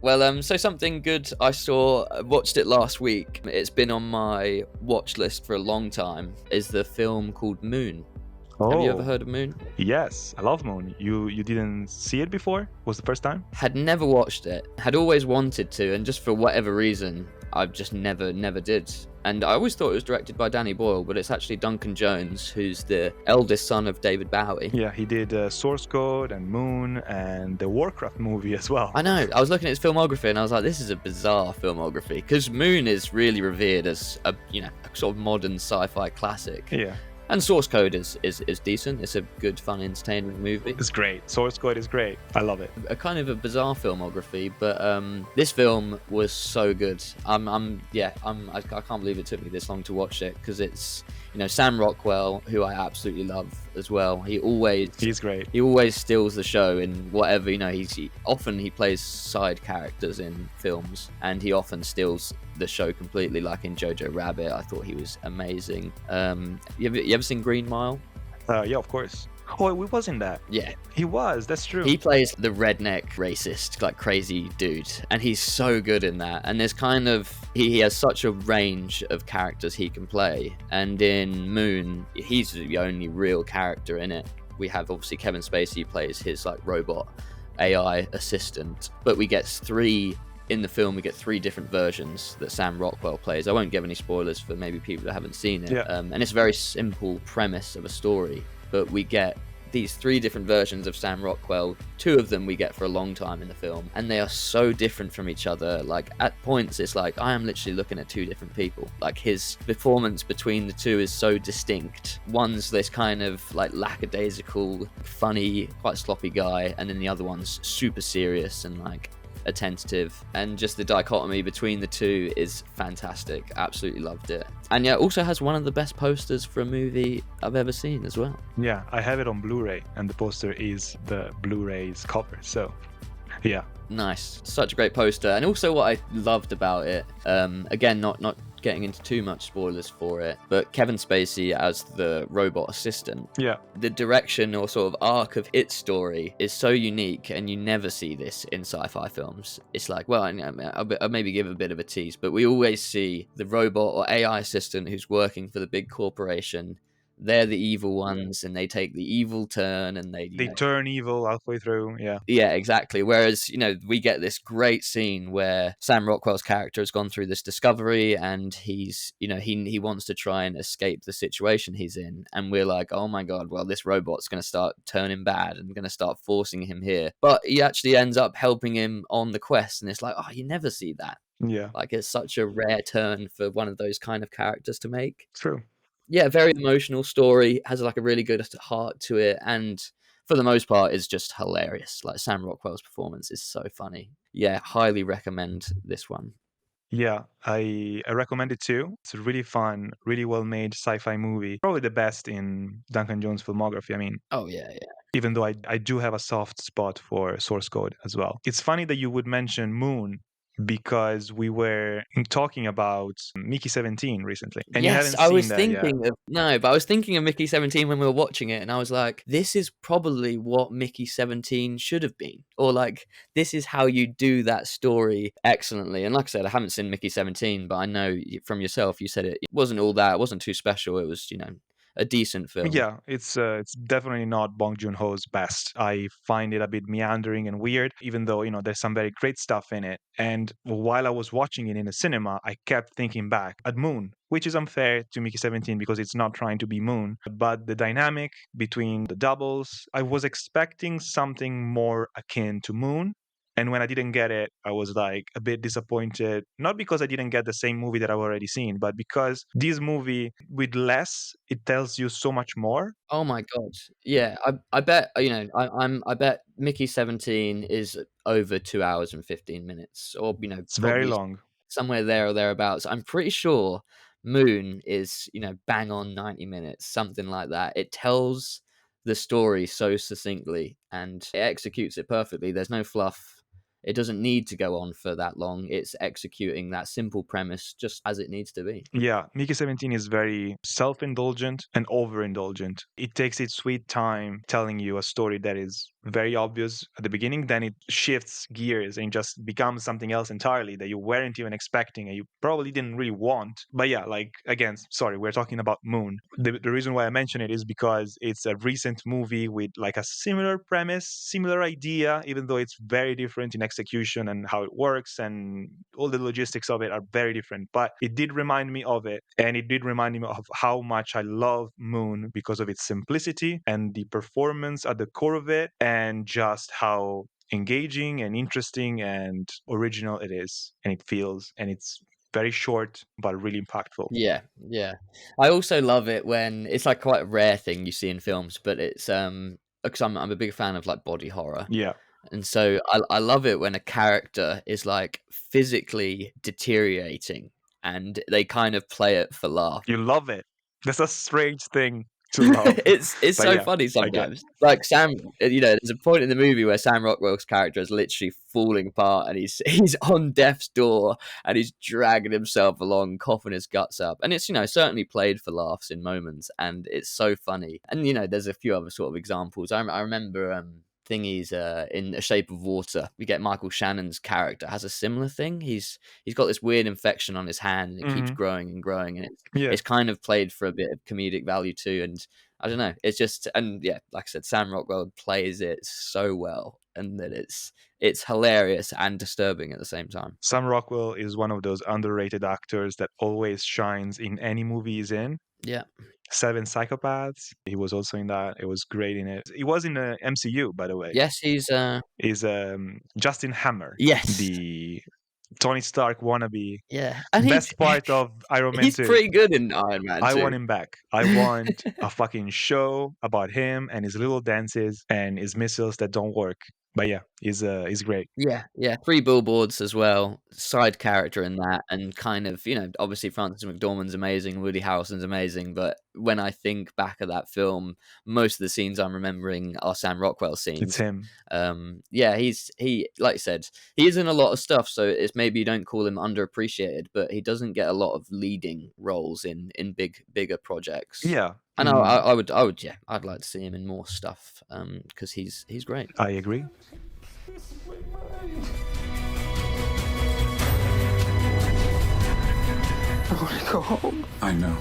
Well, so something good I watched it last week. It's been on my watch list for a long time. Is the film called Moon. Have you ever heard of Moon? Yes, I love Moon. You didn't see it before? Was the first time? Had never watched it. Had always wanted to, and just for whatever reason, I've just never did. And I always thought it was directed by Danny Boyle, but it's actually Duncan Jones, who's the eldest son of David Bowie. Yeah, he did Source Code and Moon and the Warcraft movie as well. I know. I was looking at his filmography and I was like, this is a bizarre filmography, because Moon is really revered as a sort of modern sci-fi classic. Yeah. And Source Code is decent. It's a good, fun, entertaining movie. It's great. Source Code is great. I love it. A kind of a bizarre filmography, but this film was so good. I can't believe it took me this long to watch it, because it's Sam Rockwell, who I absolutely love as well. He's great. He always steals the show in whatever. He plays side characters in films, and he often steals the show completely. Like in Jojo Rabbit, I thought he was amazing. You ever seen Green Mile? Yeah, of course. Oh, he was in that. Yeah. He was, that's true. He plays the redneck racist, like crazy dude, and he's so good in that. And there's he has such a range of characters he can play. And in Moon, he's the only real character in it. We have obviously Kevin Spacey plays his like robot AI assistant, but we get three different versions that Sam Rockwell plays. I won't give any spoilers for maybe people that haven't seen it. Yeah. And it's a very simple premise of a story, but we get these three different versions of Sam Rockwell. Two of them we get for a long time in the film, and they are so different from each other. Like at points it's like I am literally looking at two different people. Like his performance between the two is so distinct. One's this kind of like lackadaisical, funny, quite sloppy guy, and then the other one's super serious and like attentive, and just the dichotomy between the two is fantastic. Absolutely loved it. And yeah, also has one of the best posters for a movie I've ever seen as well. Yeah, I have it on Blu-ray, and the poster is the Blu-ray's cover, so yeah. Nice. Such a great poster. And also what I loved about it, again, not getting into too much spoilers for it, but Kevin Spacey as the robot assistant. Yeah. The direction or sort of arc of its story is so unique, and you never see this in sci-fi films. It's like, well, I'll maybe give a bit of a tease, but we always see the robot or AI assistant who's working for the big corporation. They're the evil ones, and they take the evil turn, and they turn evil halfway through. Yeah, exactly. Whereas we get this great scene where Sam Rockwell's character has gone through this discovery, and he's he wants to try and escape the situation he's in, and we're like, oh my god, well, this robot's going to start turning bad and going to start forcing him here, but he actually ends up helping him on the quest, and it's like, oh, you never see that. Yeah, like it's such a rare turn for one of those kind of characters to make. True. Yeah, very emotional story, has like a really good heart to it, and for the most part is just hilarious. Like Sam Rockwell's performance is so funny. Yeah, highly recommend this one. Yeah, I recommend it too. It's a really fun, really well-made sci-fi movie. Probably the best in Duncan Jones' filmography. I mean, oh yeah. Even though I do have a soft spot for Source Code as well. It's funny that you would mention Moon, because we were talking about Mickey 17 recently. And yes, you haven't I seen was that thinking yet. but I was thinking of Mickey 17 when we were watching it, and I was like, this is probably what Mickey 17 should have been. Or like, this is how you do that story excellently. And like I said, I haven't seen Mickey 17, but I know from yourself, you said it wasn't all that, it wasn't too special. It was, a decent film. Yeah, it's definitely not Bong Joon-ho's best. I find it a bit meandering and weird, even though, there's some very great stuff in it. And while I was watching it in the cinema, I kept thinking back at Moon, which is unfair to Mickey 17 because it's not trying to be Moon. But the dynamic between the doubles, I was expecting something more akin to Moon. And when I didn't get it, I was like a bit disappointed. Not because I didn't get the same movie that I've already seen, but because this movie, with less, it tells you so much more. Oh my god! Yeah, I bet I bet Mickey 17 is over 2 hours and 15 minutes, or it's very long, somewhere there or thereabouts. I'm pretty sure Moon is bang on 90 minutes, something like that. It tells the story so succinctly, and it executes it perfectly. There's no fluff. It doesn't need to go on for that long. It's executing that simple premise just as it needs to be. Yeah, Mickey 17 is very self-indulgent and overindulgent. It takes its sweet time telling you a story that is very obvious at the beginning, then it shifts gears and just becomes something else entirely that you weren't even expecting and you probably didn't really want. But yeah, like again, sorry, we're talking about Moon. The reason why I mention it is because it's a recent movie with like a similar premise, similar idea, even though it's very different in execution and how it works, and all the logistics of it are very different. But it did remind me of it, and it did remind me of how much I love Moon because of its simplicity and the performance at the core of it, and just how engaging and interesting and original it is, and it feels, and it's very short but really impactful. Yeah, yeah. I also love it when it's like quite a rare thing you see in films, but it's because I'm a big fan of like body horror. Yeah, And so I love it when a character is like physically deteriorating and they kind of play it for laughs. you love it. That's a strange thing to love. It's But so yeah, funny I get. sometimes. Like Sam, there's a point in the movie where Sam Rockwell's character is literally falling apart, and he's on death's door, and he's dragging himself along, coughing his guts up, and it's certainly played for laughs in moments, and it's so funny. And there's a few other sort of examples. I remember thingies in A Shape of Water. We get Michael Shannon's character has a similar thing. He's got this weird infection on his hand, and it keeps Mhm. growing and growing, and Yeah, it's kind of played for a bit of comedic value too. And I don't know, it's just, and yeah, like I said, Sam Rockwell plays it so well, and that it's hilarious and disturbing at the same time. Sam Rockwell is one of those underrated actors that always shines in any movie he's in. Yeah. Seven Psychopaths. He was also in that. It was great in it. He was in the MCU, by the way. Yes, he's Is Justin Hammer, yes. the Tony Stark wannabe. Yeah. And Best part of Iron Man he's 2. pretty good in Iron Man I 2. want him back. I want a fucking show about him and his little dances and his missiles that don't work. But yeah, he's great. Yeah, yeah. Three Billboards as well. Side character in that, and kind of, obviously Francis McDormand's amazing, Woody Harrelson's amazing, but when I think back at that film, most of the scenes I'm remembering are Sam Rockwell It's scenes. him. Yeah, he like I said, he is in a lot of stuff, so it's maybe you don't call him underappreciated, but he doesn't get a lot of leading roles in bigger projects. Yeah. And I would, yeah, I'd like to see him in more stuff, because he's great. I agree. I want to go home. I know.